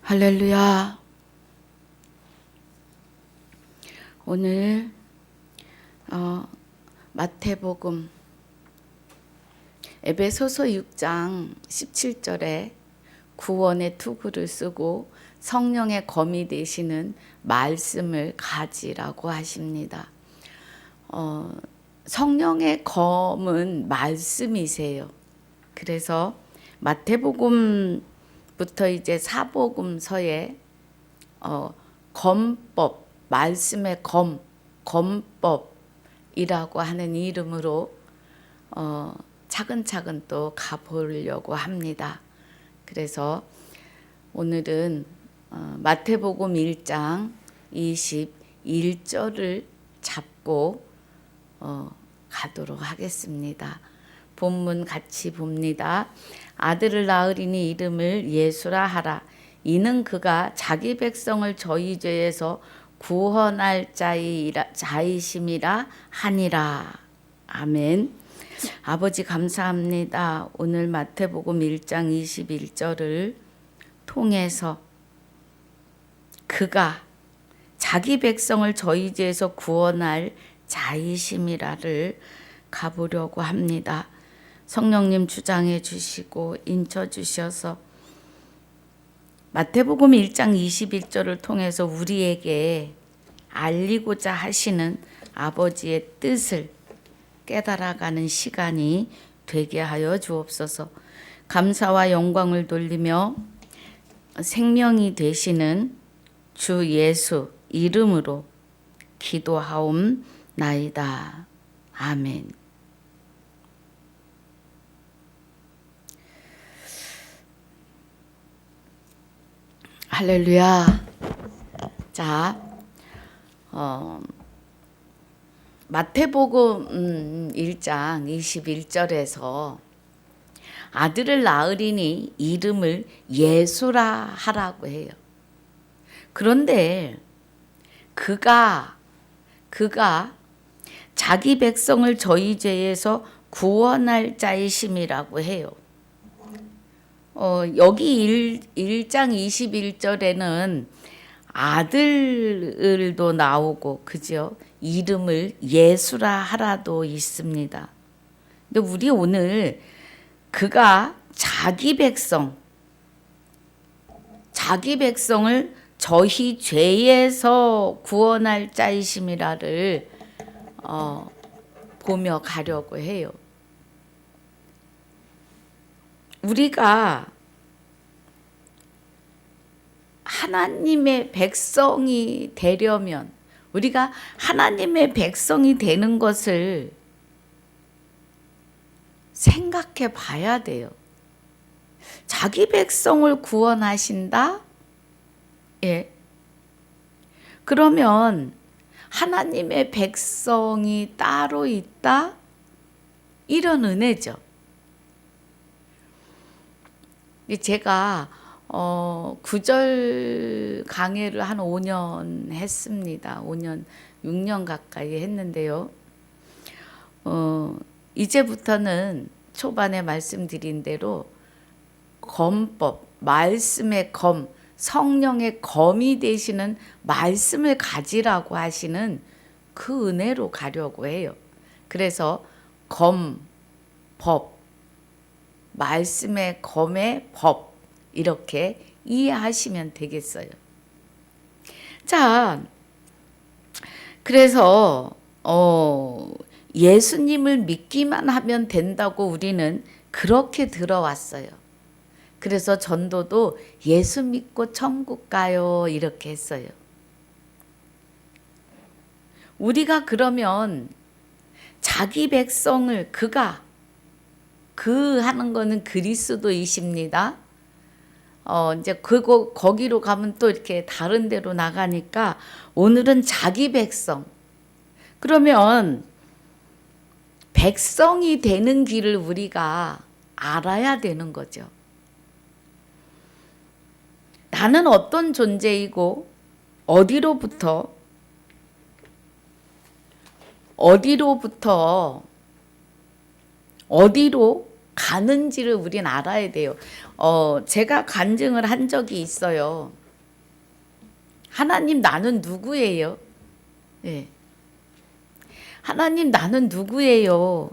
할렐루야. 오늘 마태복음 에베소서 6장 17절에 구원의 투구를 쓰고 성령의 검이 되시는 말씀을 가지라고 하십니다. 성령의 검은 말씀이세요. 그래서 마태복음부터 이제 사복음서에 검법, 말씀의 검법이라고 하는 이름으로 차근차근 또 가보려고 합니다. 그래서 오늘은 마태복음 1장 21절을 잡고 가도록 하겠습니다. 본문 같이 봅니다. 아들을 낳으리니 이름을 예수라 하라. 이는 그가 자기 백성을 저희 죄에서 구원할 자이심이라 하니라. 아멘. 아버지 감사합니다. 오늘 마태복음 1장 21절을 통해서 그가 자기 백성을 저희 죄에서 구원할 자이심이라를 가보려고 합니다. 성령님 주장해 주시고 인쳐 주셔서 마태복음 1장 21절을 통해서 우리에게 알리고자 하시는 아버지의 뜻을 깨달아가는 시간이 되게 하여 주옵소서. 감사와 영광을 돌리며 생명이 되시는 주 예수 이름으로 기도하옵나이다. 아멘. 할렐루야. 자, 마태복음 1장 21절에서 아들을 낳으리니 이름을 예수라 하라고 해요. 그런데 그가 자기 백성을 저희 죄에서 구원할 자이심이라고 해요. 여기 1장 21절에는 아들도 나오고 그죠? 이름을 예수라 하라도 있습니다. 근데 우리 오늘 그가 자기 백성을 저희 죄에서 구원할 자이심이라를 보며 가려고 해요. 우리가 하나님의 백성이 되려면 우리가 하나님의 백성이 되는 것을 생각해 봐야 돼요. 자기 백성을 구원하신다? 예. 그러면 하나님의 백성이 따로 있다? 이런 은혜죠. 제가 구절 강해를 한 5년 했습니다. 5년, 6년 가까이 했는데요. 이제부터는 초반에 말씀드린 대로 검법, 말씀의 검, 성령의 검이 되시는 말씀을 가지라고 하시는 그 은혜로 가려고 해요. 그래서 검, 법, 말씀의 검의 법 이렇게 이해하시면 되겠어요. 자, 그래서 예수님을 믿기만 하면 된다고 우리는 그렇게 들어왔어요. 그래서 전도도 예수 믿고 천국 가요 이렇게 했어요. 우리가 그러면 자기 백성을 그 하는 거는 그리스도이십니다. 이제 거기로 가면 또 이렇게 다른 데로 나가니까 오늘은 자기 백성. 그러면 백성이 되는 길을 우리가 알아야 되는 거죠. 나는 어떤 존재이고 어디로부터 어디로 가는지를 우린 알아야 돼요. 제가 간증을 한 적이 있어요. 하나님, 나는 누구예요? 예. 하나님, 나는 누구예요?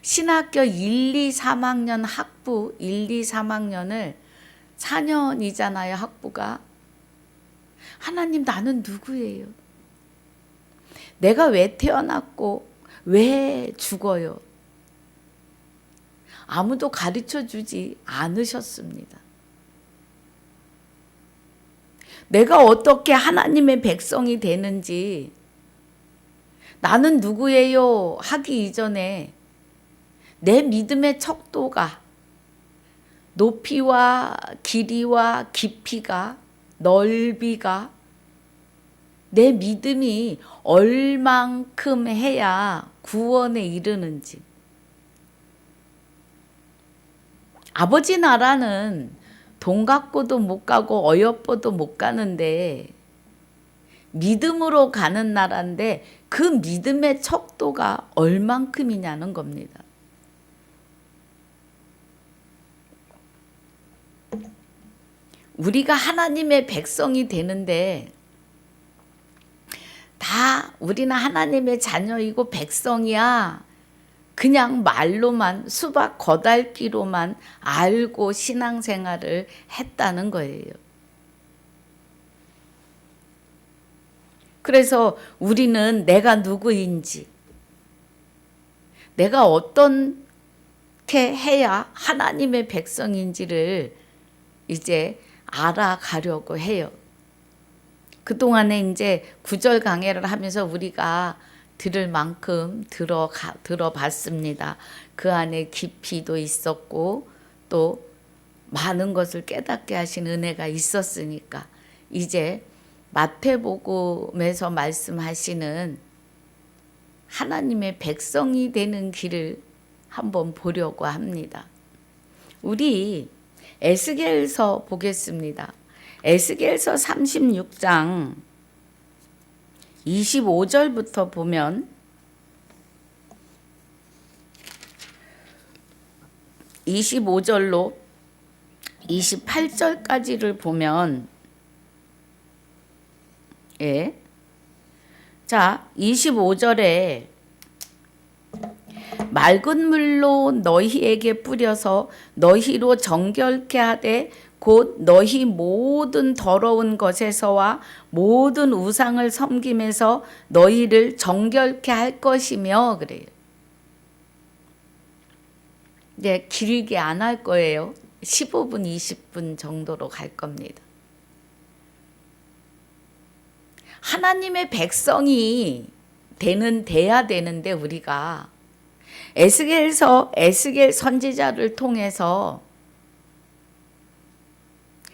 신학교 1, 2, 3학년 학부 1, 2, 3학년을 4년이잖아요, 학부가. 하나님, 나는 누구예요? 내가 왜 태어났고 왜 죽어요? 아무도 가르쳐 주지 않으셨습니다. 내가 어떻게 하나님의 백성이 되는지, 나는 누구예요 하기 이전에 내 믿음의 척도가, 높이와 길이와 깊이가, 넓이가, 내 믿음이 얼만큼 해야 구원에 이르는지. 아버지 나라는 돈 갖고도 못 가고 어여뻐도 못 가는데, 믿음으로 가는 나라인데 그 믿음의 척도가 얼만큼이냐는 겁니다. 우리가 하나님의 백성이 되는데, 다 우리는 하나님의 자녀이고 백성이야, 그냥 말로만, 수박 거달기로만 알고 신앙생활을 했다는 거예요. 그래서 우리는 내가 누구인지, 내가 어떻게 해야 하나님의 백성인지를 이제 알아가려고 해요. 그동안에 이제 구절 강해를 하면서 우리가 들을 만큼 들어봤습니다. 그 안에 깊이도 있었고 또 많은 것을 깨닫게 하신 은혜가 있었으니까, 이제 마태복음에서 말씀하시는 하나님의 백성이 되는 길을 한번 보려고 합니다. 우리 에스겔서 보겠습니다. 에스겔서 36장 25절부터 보면, 25절로 28절까지를 보면, 예. 자, 25절에 맑은 물로 너희에게 뿌려서 너희로 정결케 하되 곧 너희 모든 더러운 것에서와 모든 우상을 섬김에서 너희를 정결케 할 것이며, 그래요. 이제 길게 안 할 거예요. 15분, 20분 정도로 갈 겁니다. 하나님의 백성이 돼야 되는데, 우리가 에스겔 선지자를 통해서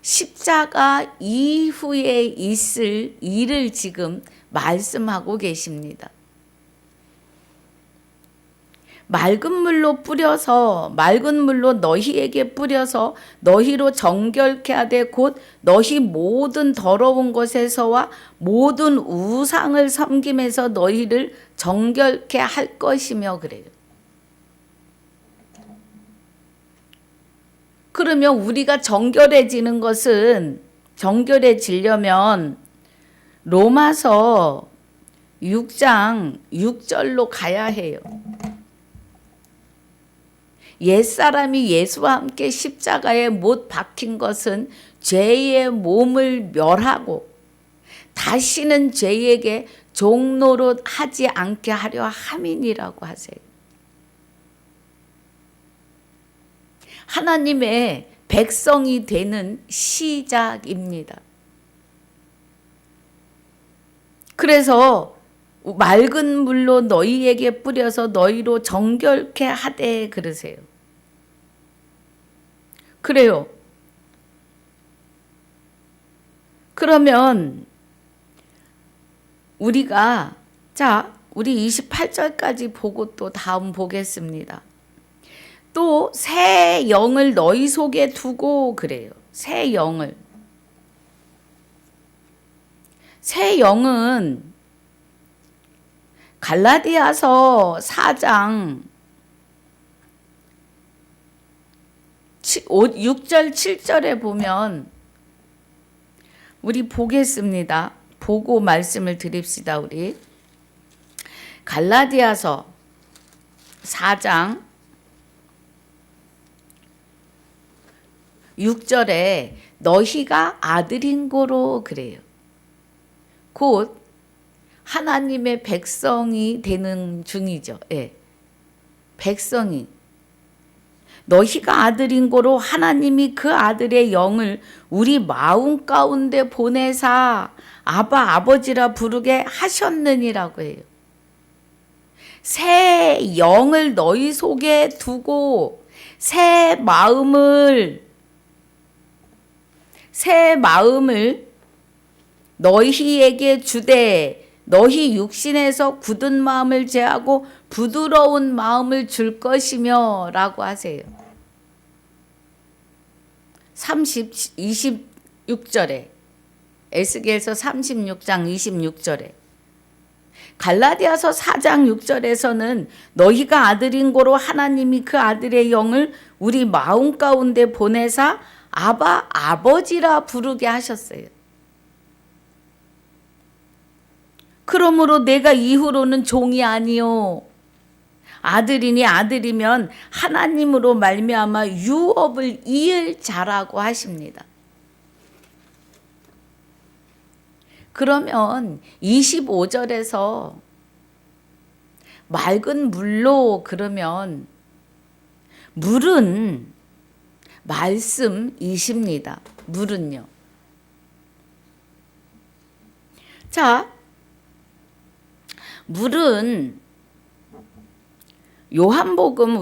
십자가 이후에 있을 일을 지금 말씀하고 계십니다. 맑은 물로 너희에게 뿌려서 너희로 정결케 하되 곧 너희 모든 더러운 것에서와 모든 우상을 섬김에서 너희를 정결케 할 것이며, 그래요. 그러면 우리가 정결해지려면 로마서 6장 6절로 가야 해요. 옛사람이 예수와 함께 십자가에 못 박힌 것은 죄의 몸을 멸하고 다시는 죄에게 종노릇 하지 않게 하려 함이니라고 하세요. 하나님의 백성이 되는 시작입니다. 그래서 맑은 물로 너희에게 뿌려서 너희로 정결케 하되 그러세요. 그래요. 그러면 우리가 우리 28절까지 보고 또 다음 보겠습니다. 또 새 영을 너희 속에 두고 그래요. 새 영을. 새 영은 갈라디아서 4장 6절 7절에 보면 우리 보겠습니다. 보고 말씀을 드립시다. 우리 갈라디아서 4장 6절에 너희가 아들인 고로 그래요. 곧 하나님의 백성이 되는 중이죠. 예. 백성이. 너희가 아들인 고로 하나님이 그 아들의 영을 우리 마음 가운데 보내사 아바 아버지라 부르게 하셨느니라고 해요. 새 영을 너희 속에 두고 새 마음을 너희에게 주되 너희 육신에서 굳은 마음을 제하고 부드러운 마음을 줄 것이며 라고 하세요. 26절에 에스겔서 36장 26절에 갈라디아서 4장 6절에서는 너희가 아들인 고로 하나님이 그 아들의 영을 우리 마음 가운데 보내사 아바 아버지라 부르게 하셨어요. 그러므로 내가 이후로는 종이 아니요 아들이니 아들이면 하나님으로 말미암아 유업을 이을 자라고 하십니다. 그러면 25절에서 맑은 물로 그러면 물은 말씀이십니다. 물은요. 자, 물은 요한복음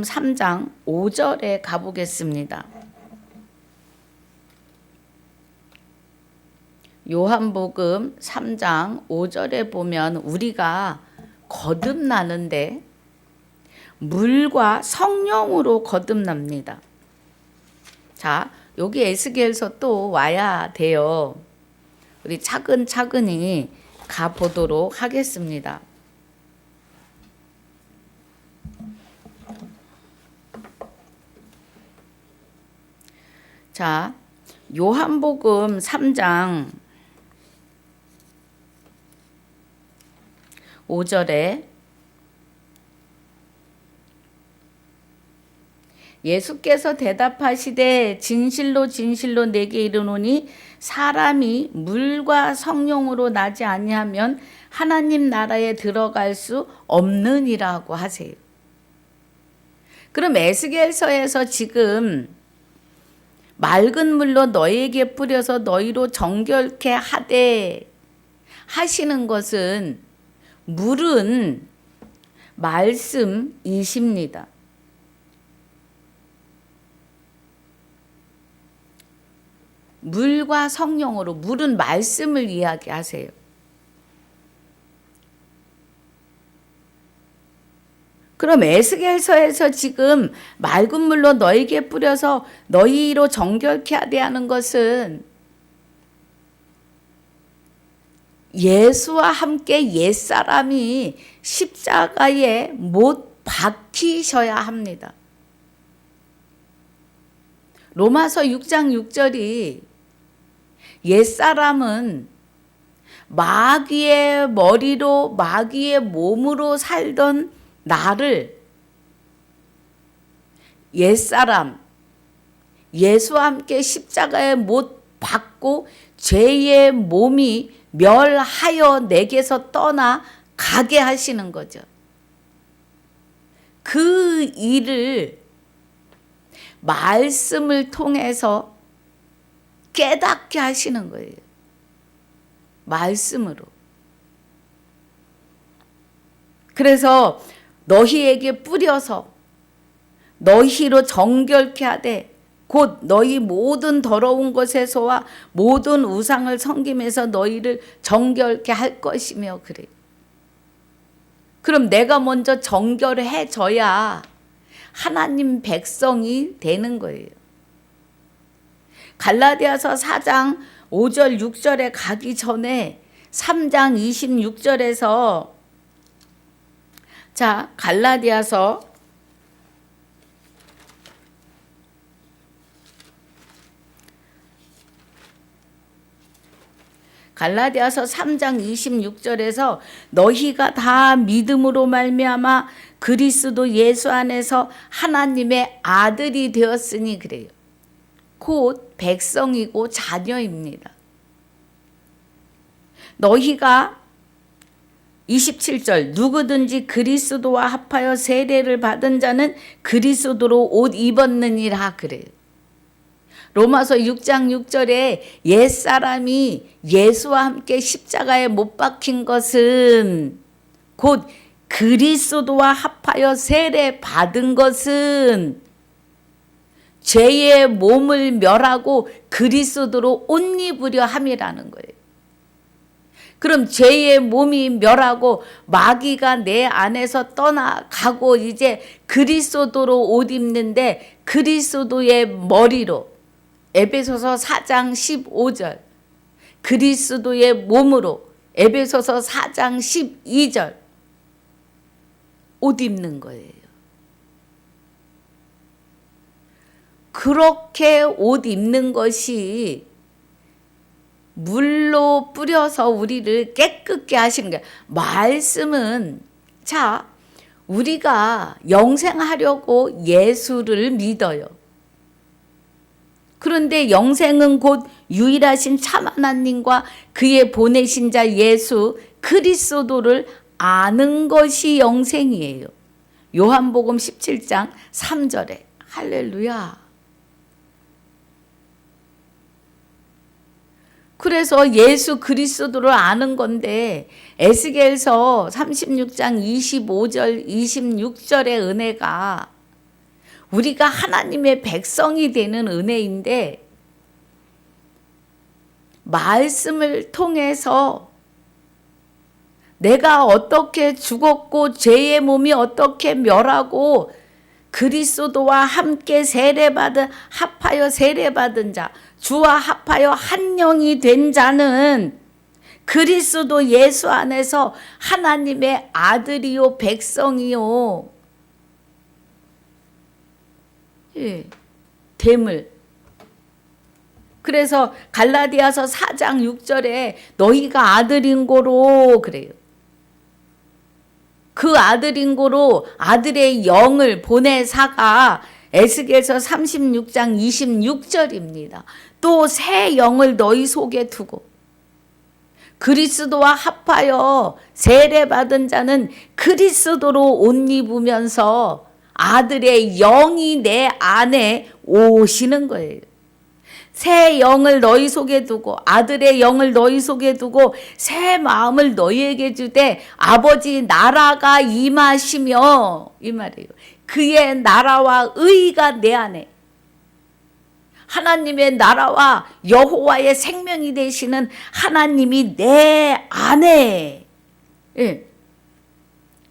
3장 5절에 가보겠습니다. 요한복음 3장 5절에 보면 우리가 거듭나는데 물과 성령으로 거듭납니다. 자, 여기 에스겔서 또 와야 돼요. 우리 차근차근히 가보도록 하겠습니다. 자, 요한복음 3장 5절에 예수께서 대답하시되 진실로 진실로 내게 이르노니 사람이 물과 성령으로 나지 아니하면 하나님 나라에 들어갈 수 없느니라고 하세요. 그럼 에스겔서에서 지금 맑은 물로 너희에게 뿌려서 너희로 정결케 하되 하시는 것은 물은 말씀이십니다. 물과 성령으로 물은 말씀을 이야기하세요. 그럼 에스겔서에서 지금 맑은 물로 너희에게 뿌려서 너희로 정결케 하게 하는 것은 예수와 함께 옛사람이 십자가에 못 박히셔야 합니다. 로마서 6장 6절이 옛사람은 마귀의 머리로 마귀의 몸으로 살던 나를 옛사람 예수와 함께 십자가에 못 박고 죄의 몸이 멸하여 내게서 떠나 가게 하시는 거죠. 그 일을 말씀을 통해서 깨닫게 하시는 거예요. 말씀으로. 그래서 너희에게 뿌려서 너희로 정결케 하되 곧 너희 모든 더러운 것에서와 모든 우상을 섬김에서 너희를 정결케 할 것이며 그래. 그럼 내가 먼저 정결해져야 하나님 백성이 되는 거예요. 갈라디아서 4장 5절 6절에 가기 전에 3장 26절에서 자, 갈라디아서 갈라디아서 3장 26절에서 너희가 다 믿음으로 말미암아 그리스도 예수 안에서 하나님의 아들이 되었으니 그래요. 곧 백성이고 자녀입니다. 너희가 27절 누구든지 그리스도와 합하여 세례를 받은 자는 그리스도로 옷 입었느니라 그래요. 로마서 6장 6절에 옛사람이 예수와 함께 십자가에 못 박힌 것은 곧 그리스도와 합하여 세례 받은 것은 죄의 몸을 멸하고 그리스도로 옷 입으려 함이라는 거예요. 그럼 죄의 몸이 멸하고 마귀가 내 안에서 떠나가고 이제 그리스도로 옷 입는데 그리스도의 머리로 에베소서 4장 15절 그리스도의 몸으로 에베소서 4장 12절 옷 입는 거예요. 그렇게 옷 입는 것이 물로 뿌려서 우리를 깨끗게 하시는 거예요. 말씀은 자 우리가 영생하려고 예수를 믿어요. 그런데 영생은 곧 유일하신 참 하나님과 그의 보내신 자 예수 그리스도를 아는 것이 영생이에요. 요한복음 17장 3절에 할렐루야. 그래서 예수 그리스도를 아는 건데 에스겔서 36장 25절 26절의 은혜가 우리가 하나님의 백성이 되는 은혜인데 말씀을 통해서 내가 어떻게 죽었고 죄의 몸이 어떻게 멸하고 그리스도와 함께 세례받은 합하여 세례받은 자 주와 합하여 한 영이 된 자는 그리스도 예수 안에서 하나님의 아들이요 백성이요 됨을. 그래서 갈라디아서 4장 6절에 너희가 아들인 고로 그래요. 그 아들인 고로 아들의 영을 보내사가 에스겔서 36장 26절입니다. 또 새 영을 너희 속에 두고 그리스도와 합하여 세례받은 자는 그리스도로 옷 입으면서 아들의 영이 내 안에 오시는 거예요. 새 영을 너희 속에 두고 아들의 영을 너희 속에 두고 새 마음을 너희에게 주되 아버지 나라가 임하시며 이 말이에요. 그의 나라와 의가 내 안에 하나님의 나라와 여호와의 생명이 되시는 하나님이 내 안에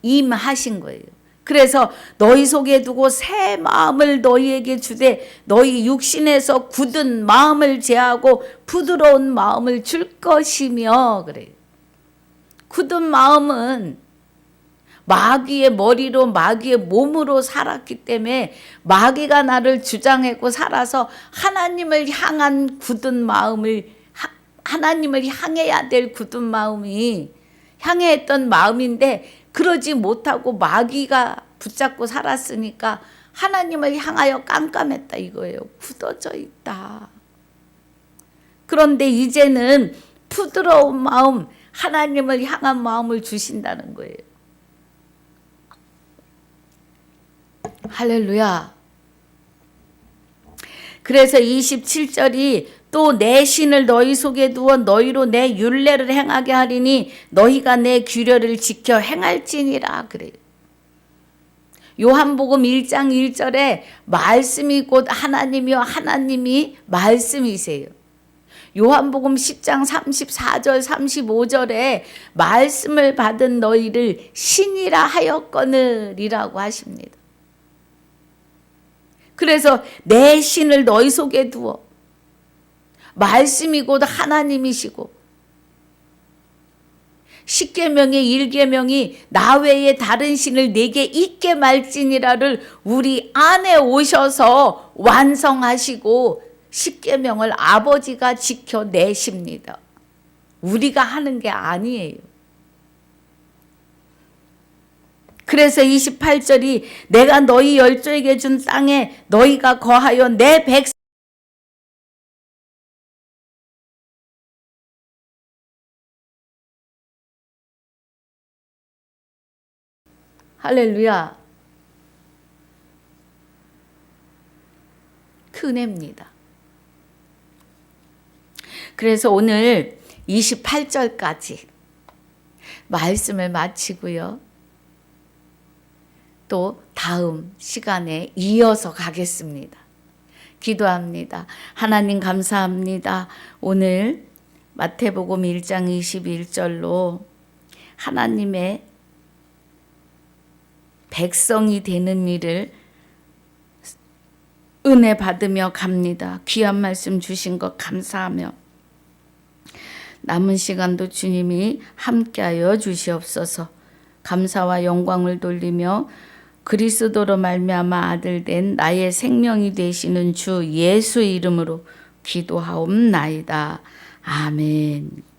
임하신 거예요. 그래서 너희 속에 두고 새 마음을 너희에게 주되 너희 육신에서 굳은 마음을 제하고 부드러운 마음을 줄 것이며 그래요. 굳은 마음은 마귀의 머리로 마귀의 몸으로 살았기 때문에 마귀가 나를 주장했고 살아서 하나님을 향한 굳은 마음을 하나님을 향해야 될 굳은 마음이 향했던 마음인데 그러지 못하고 마귀가 붙잡고 살았으니까 하나님을 향하여 깜깜했다 이거예요. 굳어져 있다. 그런데 이제는 부드러운 마음, 하나님을 향한 마음을 주신다는 거예요. 할렐루야. 그래서 27절이 또 내 신을 너희 속에 두어 너희로 내 율례를 행하게 하리니 너희가 내 규례를 지켜 행할지니라 그래요. 요한복음 1장 1절에 말씀이 곧 하나님이요 하나님이 말씀이세요. 요한복음 10장 34절 35절에 말씀을 받은 너희를 신이라 하였거늘이라고 하십니다. 그래서 내 신을 너희 속에 두어 말씀이 곧 하나님이시고 십계명의 1계명이 나 외에 다른 신을 내게 있게 말지니라를 우리 안에 오셔서 완성하시고 십계명을 아버지가 지켜내십니다. 우리가 하는 게 아니에요. 그래서 28절이 내가 너희 열조에게 준 땅에 너희가 거하여 내 백성 할렐루야. 큰애입니다. 그래서 오늘 28절까지 말씀을 마치고요. 또 다음 시간에 이어서 가겠습니다. 기도합니다. 하나님 감사합니다. 오늘 마태복음 1장 21절로 하나님의 백성이 되는 일을 은혜 받으며 갑니다. 귀한 말씀 주신 것 감사하며 남은 시간도 주님이 함께하여 주시옵소서. 감사와 영광을 돌리며 그리스도로 말미암아 아들 된 나의 생명이 되시는 주 예수 이름으로 기도하옵나이다. 아멘.